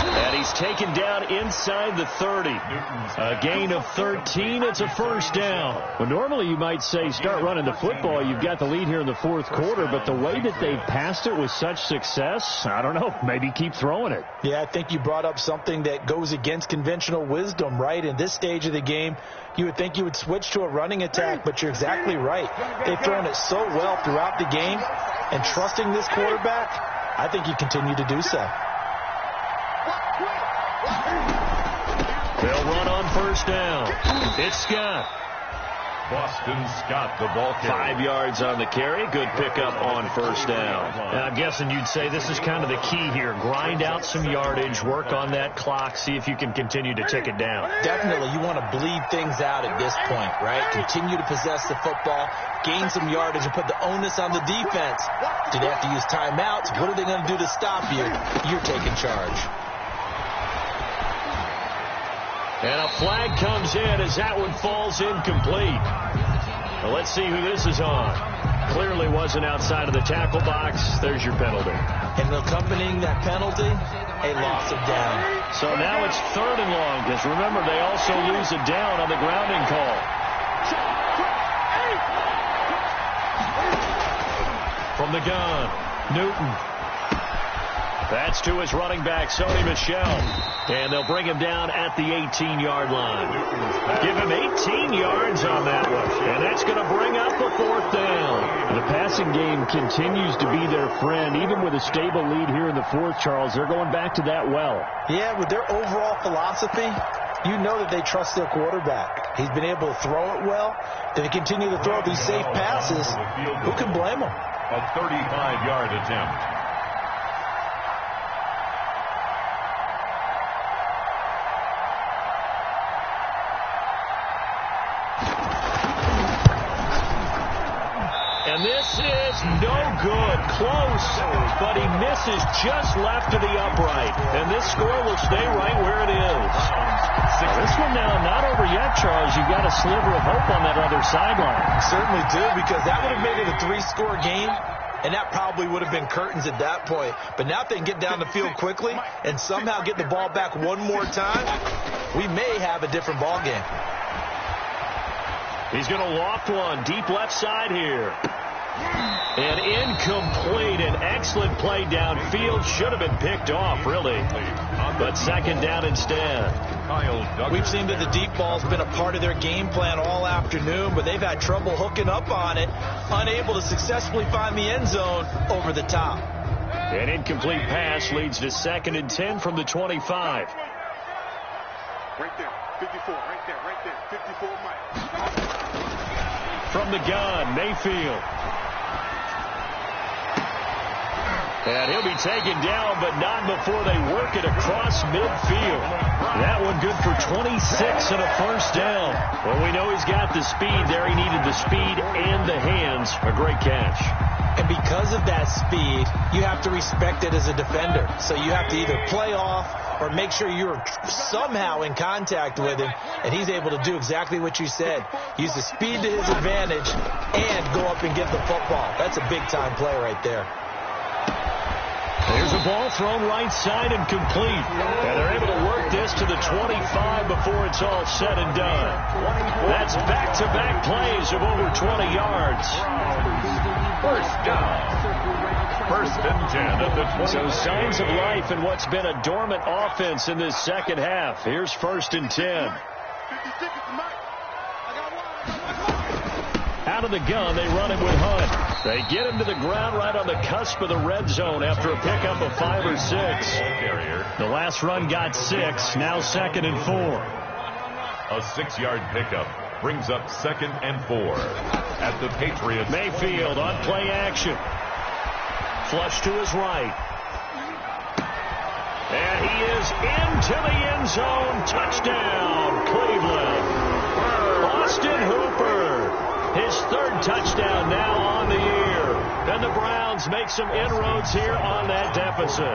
And he's taken down inside the 30. A gain of 13. It's a first down. Well, normally you might say start running the football. You've got the lead here in the 4th quarter. But the way that they've passed it with such success, I don't know, maybe keep throwing it. Yeah, I think you brought up something that goes against conventional wisdom, right? In this stage of the game, you would think you would switch to a running attack, but you're exactly right. They've thrown it so well throughout the game, and trusting this quarterback, I think you continue to do so. They'll run on first down. It's Scott. Boston Scott, the ball carrier. 5 yards on the carry. Good pickup on first down. And I'm guessing you'd say this is kind of the key here. Grind out some yardage, work on that clock, see if you can continue to tick it down. Definitely, you want to bleed things out at this point, right? Continue to possess the football, gain some yardage, and put the onus on the defense. Do they have to use timeouts? What are they going to do to stop you? You're taking charge. And a flag comes in as that one falls incomplete. Well, let's see who this is on. Clearly wasn't outside of the tackle box. There's your penalty. And accompanying that penalty, a loss of down. So now it's 3rd and long, because remember, they also lose a down on the grounding call. From the gun, Newton. That's to his running back, Sony Michel. And they'll bring him down at the 18-yard line. Give him 18 yards on that one. And that's going to bring up a 4th down. The passing game continues to be their friend. Even with a stable lead here in the 4th, Charles, they're going back to that well. Yeah, with their overall philosophy, you know that they trust their quarterback. He's been able to throw it well. They continue to throw these safe passes. Who can blame them? A 35-yard attempt. And this is no good. Close, but he misses just left of the upright. And this score will stay right where it is. Now, this one now not over yet, Charles. You've got a sliver of hope on that other sideline. Certainly do, because that would have made it a 3-score game, and that probably would have been curtains at that point. But now if they can get down the field quickly and somehow get the ball back one more time, we may have a different ball game. He's going to loft one deep left side here. And incomplete. An excellent play downfield. Should have been picked off, really. But 2nd down instead. We've seen that the deep ball's been a part of their game plan all afternoon, but they've had trouble hooking up on it, unable to successfully find the end zone over the top. An incomplete pass leads to 2nd and 10 from the 25. Right there, 54, right there, 54 Mike. From the gun, Mayfield. And he'll be taken down, but not before they work it across midfield. That one good for 26 and a 1st down. Well, we know he's got the speed there. He needed the speed and the hands. A great catch. And because of that speed, you have to respect it as a defender. So you have to either play off or make sure you're somehow in contact with him, and he's able to do exactly what you said. Use the speed to his advantage and go up and get the football. That's a big-time play right there. There's a ball thrown right side and complete. And they're able to work this to the 25 before it's all said and done. That's back-to-back plays of over 20 yards. 1st down. 1st and 10 at the 20. So signs of life in what's been a dormant offense in this 2nd half. Here's 1st and 10. Out of the gun, they run it with Hunt. They get him to the ground right on the cusp of the red zone after a pickup of 5 or 6. The last run got 6. Now 2nd and 4. A 6-yard pickup brings up 2nd and 4 at the Patriots. Mayfield on play action. Flush to his right. And he is into the end zone. Touchdown, Cleveland. Austin Hooper. His 3rd touchdown now on the year. And the Browns make some inroads here on that deficit.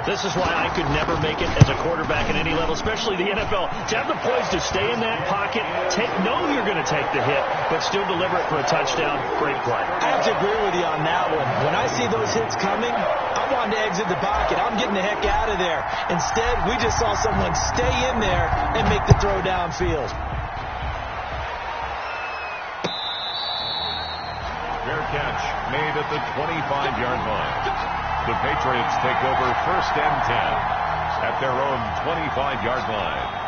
This is why I could never make it as a quarterback at any level, especially the NFL. To have the poise to stay in that pocket, know you're going to take the hit, but still deliver it for a touchdown. Great play. I have to agree with you on that one. When I see those hits coming, I want to exit the pocket. I'm getting the heck out of there. Instead, we just saw someone stay in there and make the throw downfield. Fair catch made at the 25-yard line. The Patriots take over 1st and 10 at their own 25-yard line.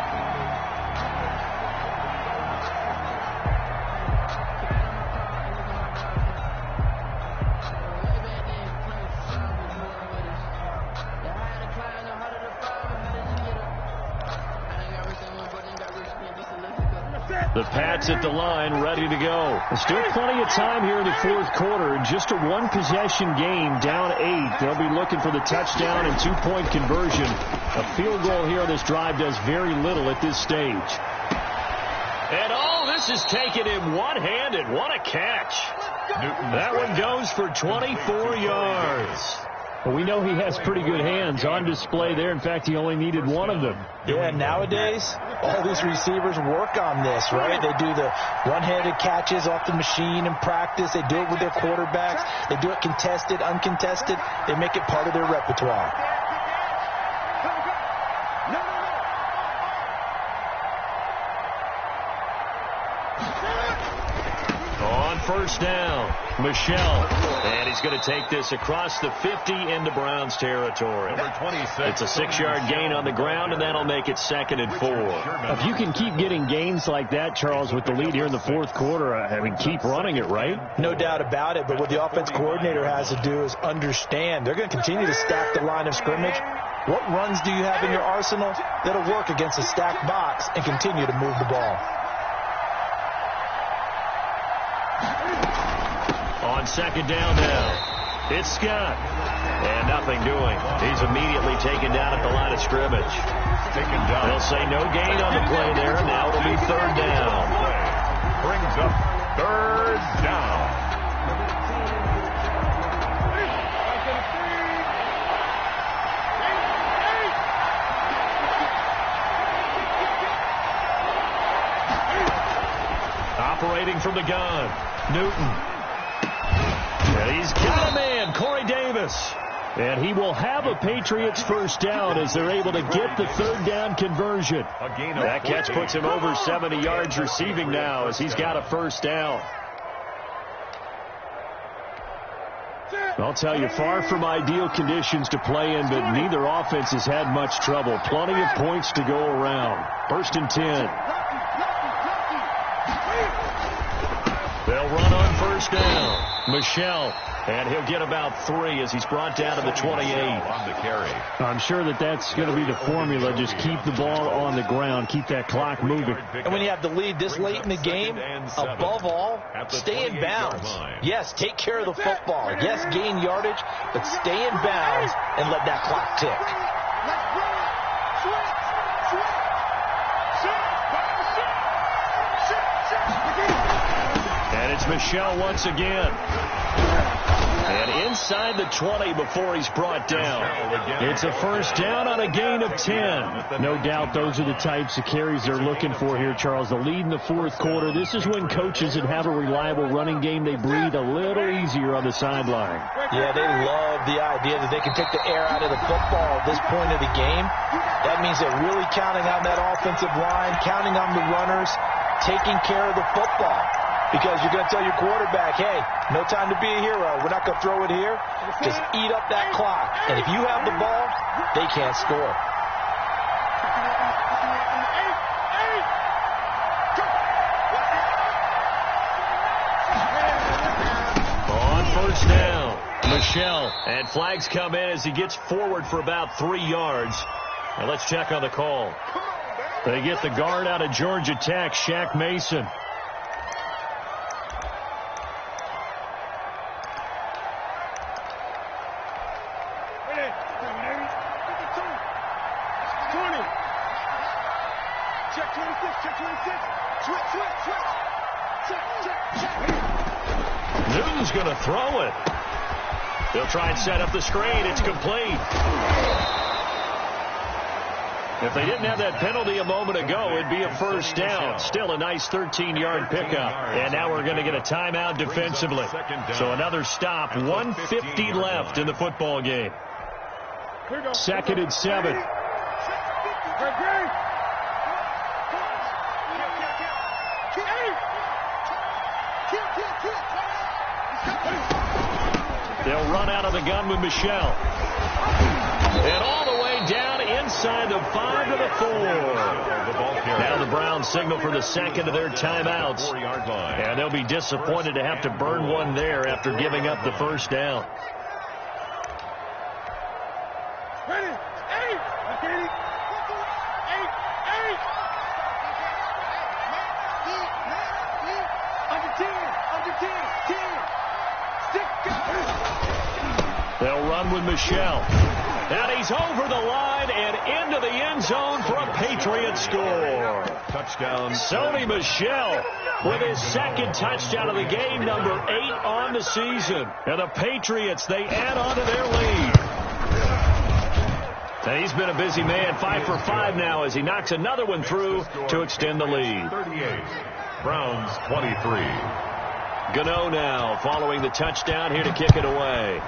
The Pats at the line, ready to go. Still plenty of time here in the 4th quarter. Just a 1-possession game, down 8. They'll be looking for the touchdown and 2-point conversion. A field goal here on this drive does very little at this stage. And this is taken in one-handed. What a catch. That one goes for 24 yards. Well, we know he has pretty good hands on display there. In fact, he only needed one of them. Yeah, nowadays, all these receivers work on this, right? They do the one-handed catches off the machine in practice. They do it with their quarterbacks. They do it contested, uncontested. They make it part of their repertoire. On first down, Michelle. And he's going to take this across the 50 into Browns territory. It's a 6-yard gain on the ground, and that'll make it 2nd and 4. If you can keep getting gains like that, Charles, with the lead here in the fourth quarter, I mean, keep running it, right? No doubt about it, but what the offense coordinator has to do is understand. They're going to continue to stack the line of scrimmage. What runs do you have in your arsenal that'll work against a stacked box and continue to move the ball? On second down now, it's Scott. And nothing doing. He's immediately taken down at the line of scrimmage. They'll say no gain on the play there. Now it'll be 3rd down. Brings up 3rd down. Operating from the gun, Newton. And he's got a man, Corey Davis. And he will have a Patriots first down as they're able to get the 3rd down conversion. That catch puts him over 70 yards receiving now as he's got a first down. I'll tell you, far from ideal conditions to play in, but neither offense has had much trouble. Plenty of points to go around. 1st and 10. They'll run on first down. Michelle, and he'll get about 3 as he's brought down to the 28. On the carry. I'm sure that's going to be the formula. Just keep the ball on the ground. Keep that clock moving. And when you have the lead this late in the game, above all, stay in bounds. Yes, take care of the football. Yes, gain yardage, but stay in bounds and let that clock tick. And it's Michelle once again. And inside the 20 before he's brought down. It's a first down on a gain of 10. No doubt those are the types of carries they're looking for here, Charles. The lead in the fourth quarter. This is when coaches that have a reliable running game, they breathe a little easier on the sideline. Yeah, they love the idea that they can take the air out of the football at this point of the game. That means they're really counting on that offensive line, counting on the runners, taking care of the football. Because you're going to tell your quarterback, hey, no time to be a hero. We're not going to throw it here. Just eat up that clock. And if you have the ball, they can't score. On first down, Michelle. And flags come in as he gets forward for about 3 yards. Now let's check on the call. They get the guard out of Georgia Tech, Shaq Mason. Newton's going to throw it. They'll try and set up the screen. It's complete. If they didn't have that penalty a moment ago, it'd be a first down. Still a nice 13-yard pickup. And now we're going to get a timeout defensively. So another stop. 1:50 left in the football game. 2nd and 7. They'll run out of the gun with Michelle. And all the way down inside the 5 to the 4. Now the Browns signal for the second of their timeouts. And they'll be disappointed to have to burn one there after giving up the first down. They'll run with Michelle. And he's over the line and into the end zone for a Patriot score. Touchdown. Sony Michel with his 2nd touchdown of the game, number 8 on the season. And the Patriots, they add on to their lead. And he's been a busy man, 5 for 5 now as he knocks another one through to extend the lead. 38, Browns 23. Gano now following the touchdown here to kick it away.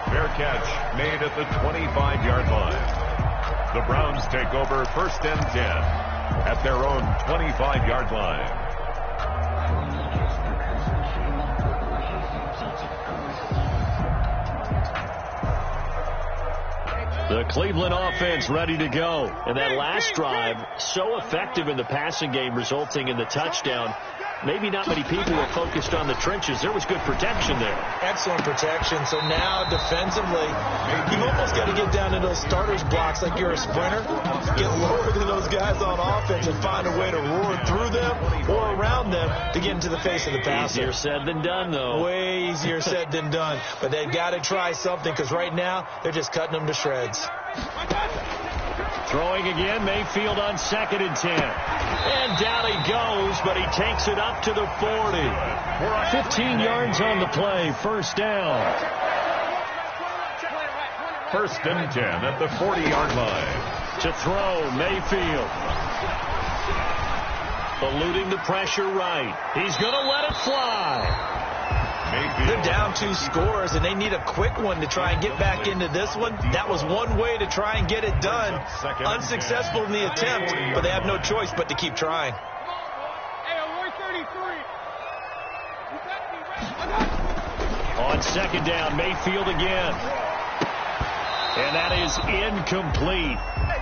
Fair catch made at the 25-yard line. The Browns take over 1st and 10 at their own 25-yard line. The Cleveland offense ready to go. And that last drive, so effective in the passing game, resulting in the touchdown. Maybe not many people were focused on the trenches. There was good protection there. Excellent protection. So now defensively, you've almost got to get down to those starters blocks like you're a sprinter. Get lower than those guys on offense and find a way to roar through them or around them to get into the face of the passer. Easier said than done, though. Way easier said than done. But they've got to try something because right now they're just cutting them to shreds. Throwing again, Mayfield on 2nd and 10. And down he goes, but he takes it up to the 40. 15 yards on the play, 1st down. 1st and 10 at the 40-yard line. To throw, Mayfield. Eluding the pressure right. He's going to let it fly. They're down 2 scores, and they need a quick one to try and get back into this one. That was one way to try and get it done. Unsuccessful in the attempt, but they have no choice but to keep trying. On 2nd down, Mayfield again. And that is incomplete.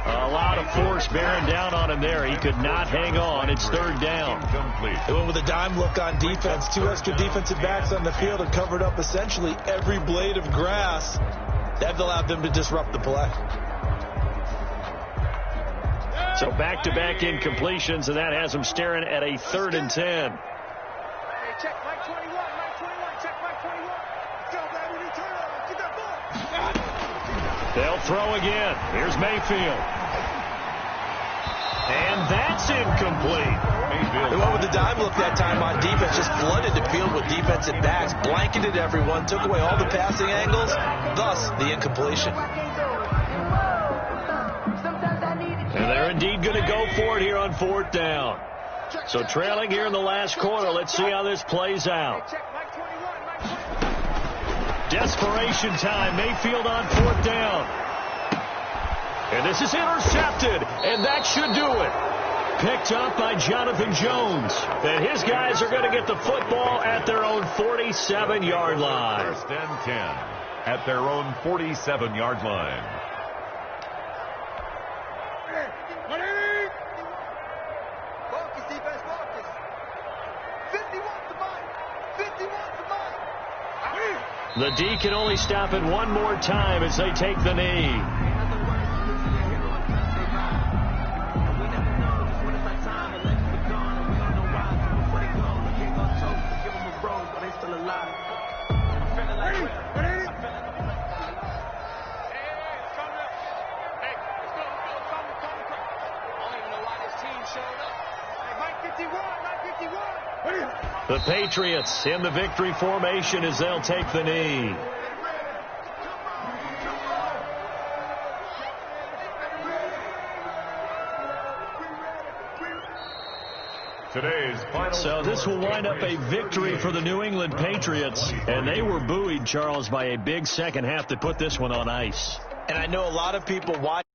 A lot of force bearing down on him there. He could not hang on. It's 3rd down. They went with a dime look on defense. 2 extra defensive backs on the field and covered up essentially every blade of grass. That allowed them to disrupt the play. So back-to-back incompletions, and that has them staring at a 3rd and 10. Hey, check Mike 21, Mike 21, check Mike 21. Go, baby, return over. Get that ball. They'll throw again. Here's Mayfield. And that's incomplete. They went with the dime look that time on defense. Just flooded the field with defensive backs. Blanketed everyone. Took away all the passing angles. Thus, the incompletion. And they're indeed going to go for it here on 4th down. So trailing here in the last quarter. Let's see how this plays out. Desperation time. Mayfield on 4th down. And this is intercepted. And that should do it. Picked up by Jonathan Jones. And his guys are going to get the football at their own 47-yard line. 1st and 10 at their own 47-yard line. Focus, defense, focus. 50 wants the ball. 50 wants the ball. The D can only stop it one more time as they take the knee. The Patriots in the victory formation as they'll take the knee. So this will wind up a victory for the New England Patriots. And they were buoyed, Charles, by a big second half that put this one on ice. And I know a lot of people watch.